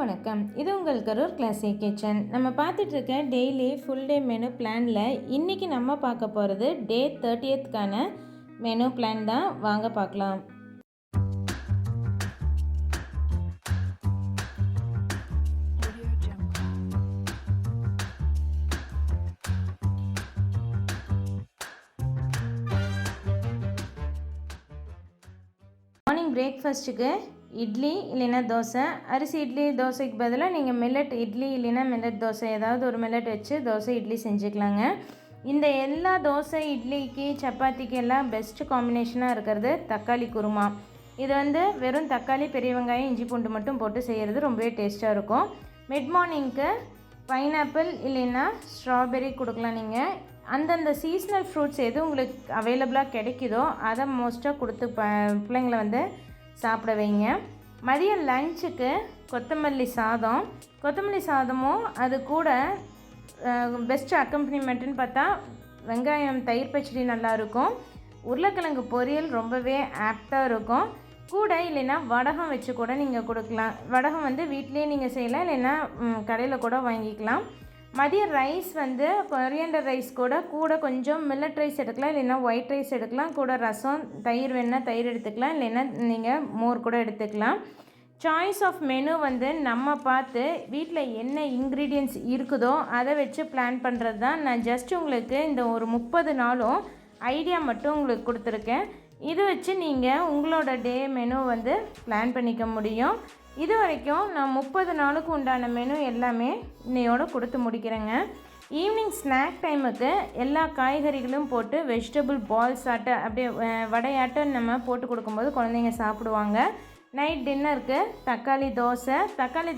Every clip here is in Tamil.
வணக்கம். இது உங்கள் கரூர் கிளாசிக் கிச்சன். நம்ம பார்த்துட்டு இருக்க டெய்லி ஃபுல் டே மெனு பிளானில் இன்றைக்கி நம்ம பார்க்க போகிறது டே 30க்கான மெனு பிளான் தான். வாங்க பார்க்கலாம். மார்னிங் பிரேக்ஃபாஸ்ட்டுக்கு இட்லி இல்லைன்னா தோசை. அரிசி இட்லி தோசைக்கு பதிலாக நீங்கள் மில்லட் இட்லி இல்லைன்னா மில்லட் தோசை ஏதாவது ஒரு மில்லட் வச்சு தோசை இட்லி செஞ்சுக்கலாங்க. இந்த எல்லா தோசை இட்லிக்கு சப்பாத்திக்கு எல்லாம் பெஸ்ட்டு காம்பினேஷனாக இருக்கிறது தக்காளி குருமா. இது வெறும் தக்காளி பெரிய வெங்காயம் இஞ்சி பூண்டு மட்டும் போட்டு செய்கிறது ரொம்பவே டேஸ்ட்டாக இருக்கும். மிட் மார்னிங்க்கு பைனாப்பிள் இல்லைன்னா ஸ்ட்ராபெர்ரி கொடுக்கலாம். நீங்கள் அந்தந்த சீஸ்னல் ஃப்ரூட்ஸ் எது உங்களுக்கு அவைலபிளாக கிடைக்குதோ அதை மோஸ்ட்டாக கொடுத்து பிள்ளைங்களை சாப்பிட வைங்க. மதியம் லஞ்சுக்கு கொத்தமல்லி சாதமும் அது கூட பெஸ்ட்டு அக்கம்பனிமெண்ட்டுன்னு பார்த்தா வெங்காயம் தயிர் பச்சடி நல்லாயிருக்கும். உருளைக்கிழங்கு பொரியல் ரொம்பவே ஆப்டாக இருக்கும். கூட இல்லைன்னா வடகம் வச்சு கூட நீங்கள் கொடுக்கலாம். வடகம் வீட்டிலேயே நீங்கள் செய்யலாம், இல்லைன்னா கடையில் கூட வாங்கிக்கலாம். மதியம் ரைஸ் கொரியாண்டர் ரைஸ் கூட கொஞ்சம் மில்லட் ரைஸ் எடுக்கலாம், இல்லைன்னா ஒயிட் ரைஸ் எடுக்கலாம். கூட ரசம் தயிர் வேணால் தயிர் எடுத்துக்கலாம், இல்லைன்னா நீங்கள் மோர் கூட எடுத்துக்கலாம். சாய்ஸ் ஆஃப் மெனு நம்ம பார்த்து வீட்டில் என்ன இன்க்ரீடியன்ட்ஸ் இருக்குதோ அதை வச்சு பிளான் பண்ணுறது தான். நான் ஜஸ்ட் உங்களுக்கு இந்த ஒரு 30 நாளும் ஐடியா மட்டும் உங்களுக்கு கொடுத்துருக்கேன். இது வச்சு நீங்கள் உங்களோட டே மெனு பிளான் பண்ணிக்க முடியும். இது வரைக்கும் நான் 30 நாளுக்கு உண்டான மெனு எல்லாமே இன்னையோடு கொடுத்து முடிக்கிறேங்க. ஈவினிங் ஸ்நாக் டைமுக்கு எல்லா காய்கறிகளும் போட்டு வெஜிடபிள் பால்ஸ் அப்படியே வடையாட்டம் நம்ம போட்டு கொடுக்கும்போது குழந்தைங்க சாப்பிடுவாங்க. நைட் டின்னருக்கு தக்காளி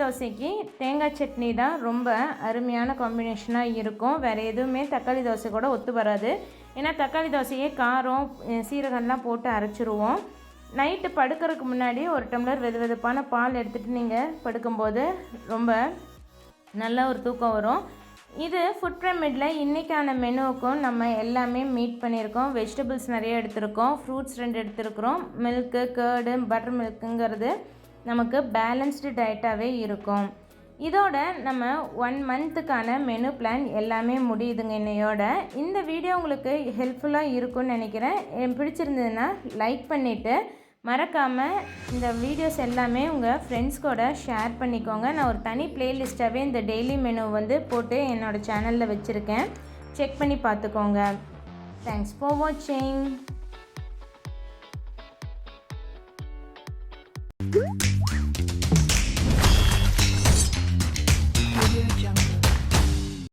தோசைக்கு தேங்காய் சட்னி தான் ரொம்ப அருமையான காம்பினேஷனாக இருக்கும். வேறு எதுவுமே தக்காளி தோசை கூட ஒத்து வராது. ஏன்னா தக்காளி தோசையே காரம் சீரகம்லாம் போட்டு அரைச்சிருவோம். நைட்டு படுக்கிறதுக்கு முன்னாடி ஒரு டம்ளர் வெதுவெதுப்பான பால் எடுத்துகிட்டு நீங்கள் படுக்கும்போது ரொம்ப நல்ல ஒரு தூக்கம் வரும். இது ஃபுட் பிரமிடில் இன்றைக்கான மெனுவுக்கும் நம்ம எல்லாமே மீட் பண்ணியிருக்கோம். வெஜிடபிள்ஸ் நிறைய எடுத்திருக்கோம், ஃப்ரூட்ஸ் 2 எடுத்திருக்கிறோம். மில்க்கு கர்டு பட்டர் மில்க்குங்கிறது நமக்கு பேலன்ஸ்டு டயட்டாகவே இருக்கும். இதோட நம்ம 1 மந்த்துக்கான மெனு பிளான் எல்லாமே முடியுதுங்க இன்னையோட. இந்த வீடியோ உங்களுக்கு ஹெல்ப்ஃபுல்லாக இருக்கும்னு நினைக்கிறேன். பிடிச்சிருந்ததுன்னா லைக் பண்ணிவிட்டு மறக்காமல் இந்த வீடியோஸ் எல்லாமே உங்கள் ஃப்ரெண்ட்ஸ் கூட ஷேர் பண்ணிக்கோங்க. நான் ஒரு தனி பிளேலிஸ்ட்டாகவே இந்த டெய்லி மெனு போட்டு என்னோடய சேனலில் வச்சுருக்கேன். செக் பண்ணி பார்த்துக்கோங்க. தேங்க்ஸ் ஃபார் வாட்சிங்.